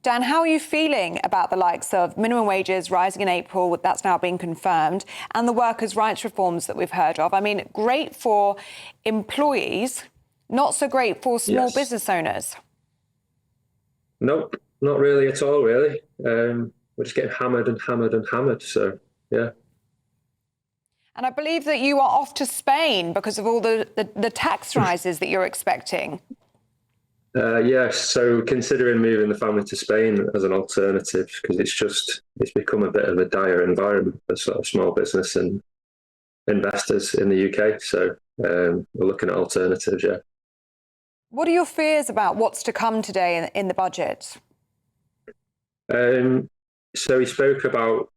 Dan, how are you feeling about the likes of minimum wages rising in April, that's now been confirmed, and the workers' rights reforms that we've heard of? I mean, great for employees, not so great for small business owners. Nope, not really at all, really. We're just getting hammered and hammered and hammered, so, yeah. And I believe that you are off to Spain because of all the tax rises that you're expecting. Yes, so considering moving the family to Spain as an alternative, because it's become a bit of a dire environment for sort of small business and investors in the UK. So we're looking at alternatives, yeah. What are your fears about what's to come today in the budget? So he spoke about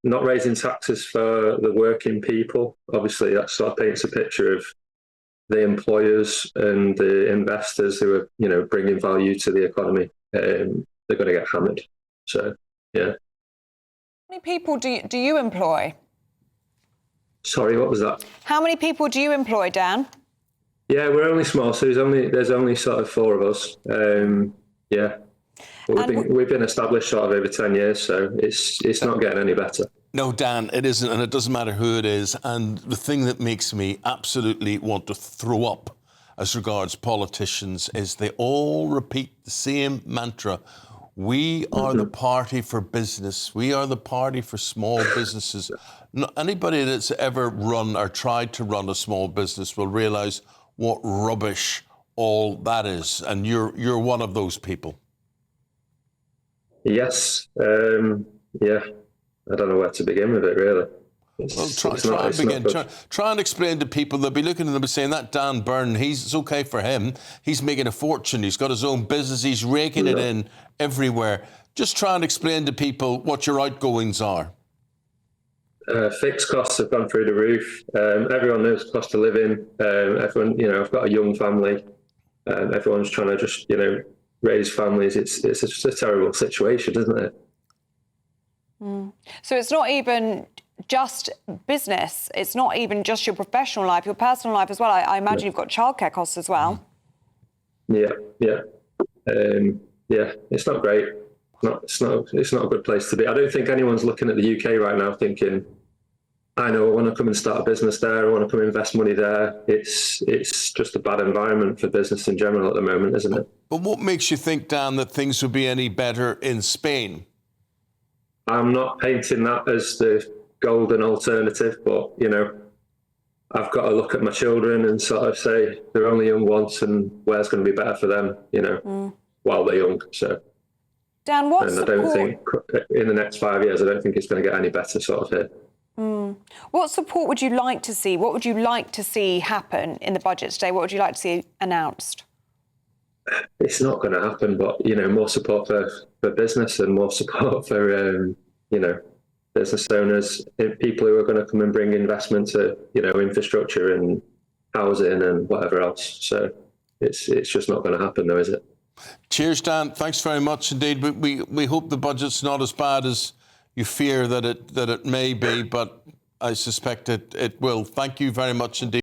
not raising taxes for the working people. Obviously, that sort of paints a picture of the employers and the investors who are, bringing value to the economy. They're going to get hammered. So, yeah. How many people do you employ? Sorry, what was that? How many people do you employ, Dan? Yeah, we're only small, so there's only sort of 4 of us. Yeah. But we've been established sort of over 10 years, so it's not getting any better. No, Dan, it isn't, and it doesn't matter who it is. And the thing that makes me absolutely want to throw up as regards politicians is they all repeat the same mantra. We are the party for business. We are the party for small businesses. Anybody that's ever run or tried to run a small business will realise what rubbish all that is. And you're one of those people. Yes. Yeah. I don't know where to begin with it, really. Try and explain to people. They'll be looking at them and saying, that Dan Byrne, it's okay for him. He's making a fortune. He's got his own business. He's raking it in everywhere. Just try and explain to people what your outgoings are. Fixed costs have gone through the roof. Everyone knows the cost of living. Everyone, I've got a young family. Everyone's trying to just, raise families. It's just a terrible situation, isn't it? So it's not even just business. It's not even just your professional life, your personal life as well. I imagine you've got childcare costs as well. Yeah. It's not great. It's not a good place to be. I don't think anyone's looking at the UK right now thinking, I know, I want to come and start a business there. I want to come invest money there. It's just a bad environment for business in general at the moment, isn't it? But what makes you think, Dan, that things would be any better in Spain? I'm not painting that as the golden alternative, but, I've got to look at my children and sort of say they're only young once and where's going to be better for them, while they're young. So, Dan, and I don't think in the next 5 years, I don't think it's going to get any better sort of here. What support would you like to see? What would you like to see happen in the budget today? What would you like to see announced? It's not going to happen, but, more support for business and more support for, business owners, people who are going to come and bring investment to, infrastructure and housing and whatever else. So it's just not going to happen, though, is it? Cheers, Dan. Thanks very much indeed. We hope the budget's not as bad as you fear that it may be, but I suspect it will. Thank you very much indeed.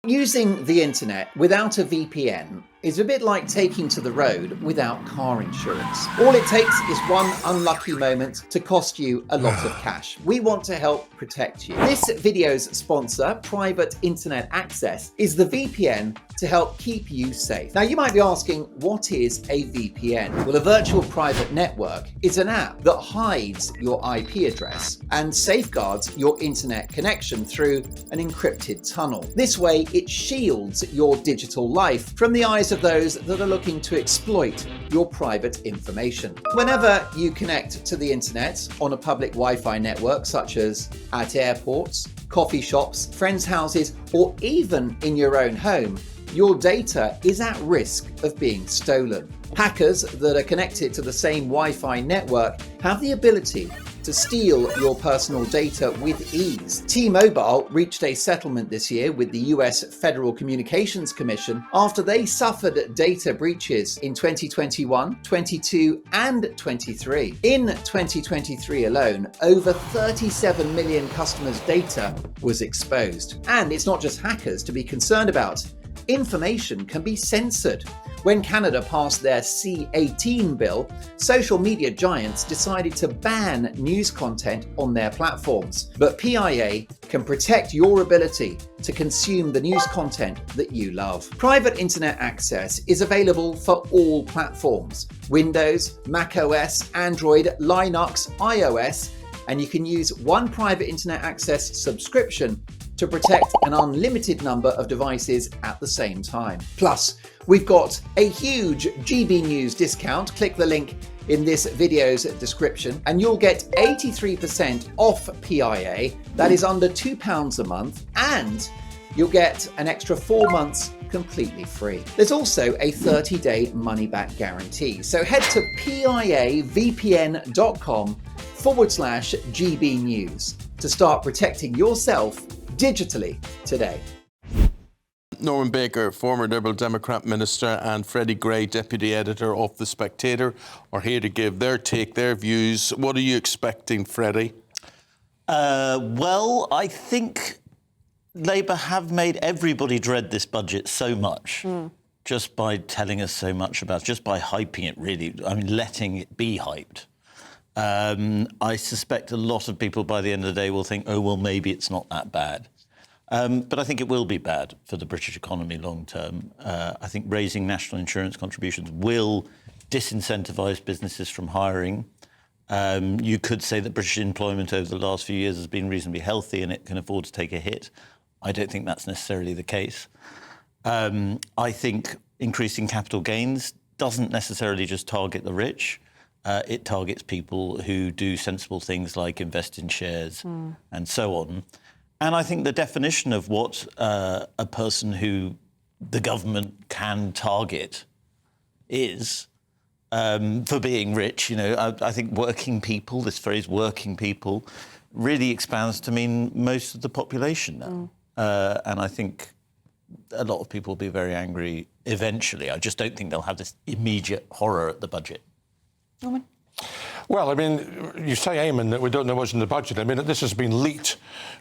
Using the internet without a VPN is a bit like taking to the road without car insurance. All it takes is one unlucky moment to cost you a lot of cash. We want to help protect you. This video's sponsor, Private Internet Access, is the VPN to help keep you safe. Now, you might be asking, what is a VPN? Well, a virtual private network is an app that hides your IP address and safeguards your internet connection through an encrypted tunnel. This way, it shields your digital life from the eyes of those that are looking to exploit your private information. Whenever you connect to the internet on a public Wi-Fi network, such as at airports, coffee shops, friends' houses, or even in your own home, your data is at risk of being stolen. Hackers that are connected to the same Wi-Fi network have the ability to steal your personal data with ease. T-Mobile reached a settlement this year with the US Federal Communications Commission after they suffered data breaches in 2021, 22, and 23. In 2023 alone, over 37 million customers' data was exposed. And it's not just hackers to be concerned about. Information can be censored. When Canada passed their C-18 bill, social media giants decided to ban news content on their platforms. But PIA can protect your ability to consume the news content that you love. Private internet access is available for all platforms: Windows, macOS, Android, Linux, iOS, and you can use one private internet access subscription to protect an unlimited number of devices at the same time. Plus, we've got a huge GB News discount. Click the link in this video's description and you'll get 83% off PIA. That is under £2 a month, and you'll get an extra 4 months completely free. There's also a 30-day money-back guarantee. So head to piavpn.com/GB News to start protecting yourself digitally today. Norman Baker, former Liberal Democrat minister, and Freddie Gray, deputy editor of The Spectator, are here to give their take, their views. What are you expecting, Freddie? Well, I think Labour have made everybody dread this budget so much, just by telling us so much about it, just by hyping it, really. I mean, letting it be hyped. I suspect a lot of people by the end of the day will think, oh, well, maybe it's not that bad. But I think it will be bad for the British economy long term. I think raising national insurance contributions will disincentivise businesses from hiring. You could say that British employment over the last few years has been reasonably healthy and it can afford to take a hit. I don't think that's necessarily the case. I think increasing capital gains doesn't necessarily just target the rich. It targets people who do sensible things like invest in shares and so on. And I think the definition of what a person who the government can target is for being rich, you know, I think working people, this phrase working people, really expands to mean most of the population now. And I think a lot of people will be very angry eventually. I just don't think they'll have this immediate horror at the budget. Norman? Well, I mean, you say, Eamon, that we don't know what's in the budget. I mean, this has been leaked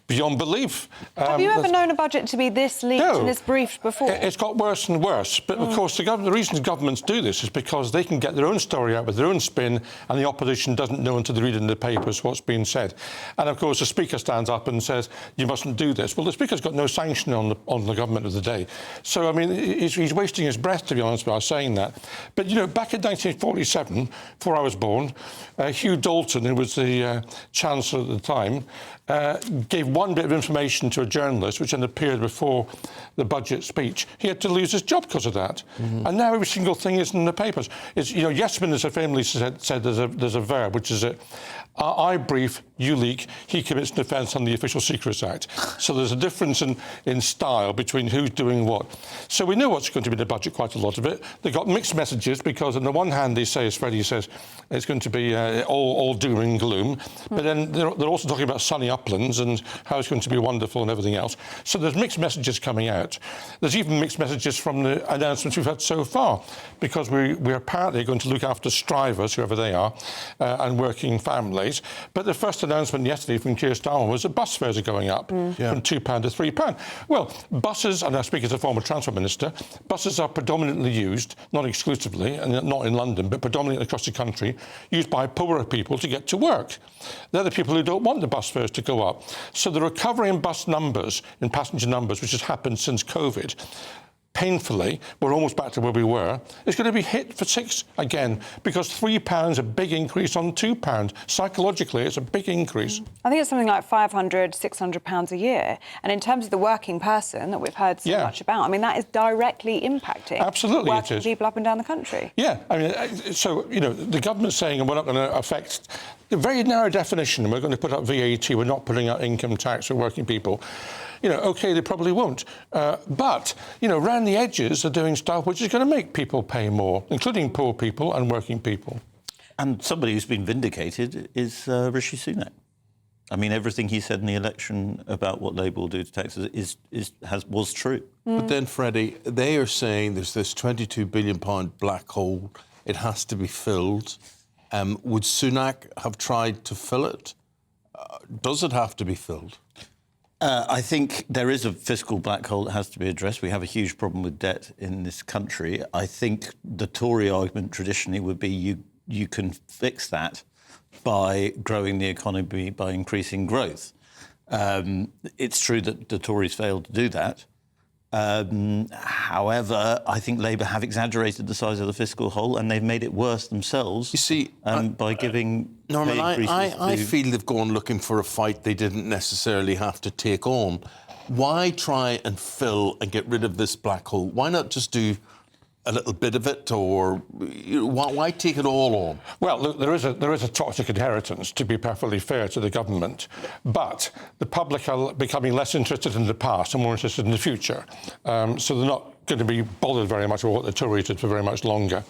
beyond belief. Have you ever known a budget to be this leaked and this briefed before? It's got worse and worse. But, of course, the reason governments do this is because they can get their own story out with their own spin, and the opposition doesn't know until they read in the papers what's being said. And, of course, the Speaker stands up and says, you mustn't do this. Well, the Speaker's got no sanction on the government of the day. So, I mean, he's wasting his breath, to be honest, by saying that. But, you know, back in 1947, before I was born, Hugh Dalton, who was the Chancellor at the time, gave one bit of information to a journalist, which then appeared before the budget speech. He had to lose his job because of that. And now every single thing is in the papers. It's, you know, Yesman, as a family said there's a verb, which is I brief, you leak, he commits an offence on the Official Secrets Act. So there's a difference in style between who's doing what. So we know what's going to be in the budget, quite a lot of it. They've got mixed messages because on the one hand they say, as Freddie says, it's going to be all doom and gloom. But then they're also talking about sunny uplands and how it's going to be wonderful and everything else. So there's mixed messages coming out. There's even mixed messages from the announcements we've had so far, because we're apparently going to look after strivers, whoever they are, and working families. But the first announcement yesterday from Keir Starmer was that bus fares are going up from £2 to £3. Well, buses, and I speak as a former Transport Minister, buses are predominantly used, not exclusively, and not in London, but predominantly across the country, used by poorer people to get to work. They're the people who don't want the bus fares to go up. So the recovery in bus numbers, in passenger numbers, which has happened since COVID, painfully, we're almost back to where we were, it's going to be hit for £6 again, because £3 is a big increase on £2. Psychologically, it's a big increase. I think it's something like £500, £600 a year. And in terms of the working person that we've heard so much about, I mean, that is directly impacting working people up and down the country. Yeah, I mean, so, you know, the government's saying, and we're not going to affect a very narrow definition, we're going to put up VAT, we're not putting out income tax for working people. You know, OK, they probably won't. But, you know, around the edges, they're doing stuff which is going to make people pay more, including poor people and working people. And somebody who's been vindicated is Rishi Sunak. I mean, everything he said in the election about what Labour will do to taxes was true. But then, Freddie, they are saying there's this £22 billion black hole. It has to be filled. Would Sunak have tried to fill it? Does it have to be filled? I think there is a fiscal black hole that has to be addressed. We have a huge problem with debt in this country. I think the Tory argument traditionally would be you can fix that by growing the economy, by increasing growth. It's true that the Tories failed to do that. However, I think Labour have exaggerated the size of the fiscal hole, and they've made it worse themselves. You see, by giving Norman, pay increases I feel they've gone looking for a fight they didn't necessarily have to take on. Why try and fill and get rid of this black hole? Why not just do a little bit of it, or why take it all on? Well, look, there is a toxic inheritance, to be perfectly fair to the government, but the public are becoming less interested in the past and more interested in the future. So they're not going to be bothered very much about what the Tories did for very much longer.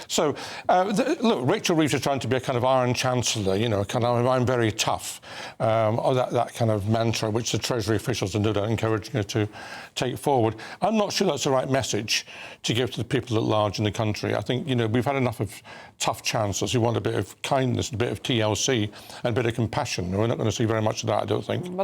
So, look, Rachel Reeves is trying to be a kind of Iron Chancellor, you know, kind of I'm very tough, or that kind of mantra which the Treasury officials are no doubt encouraging her to take forward. I'm not sure that's the right message to give to the people at large in the country. I think, you know, we've had enough of tough chancellors who want a bit of kindness, a bit of TLC and a bit of compassion. We're not going to see very much of that, I don't think.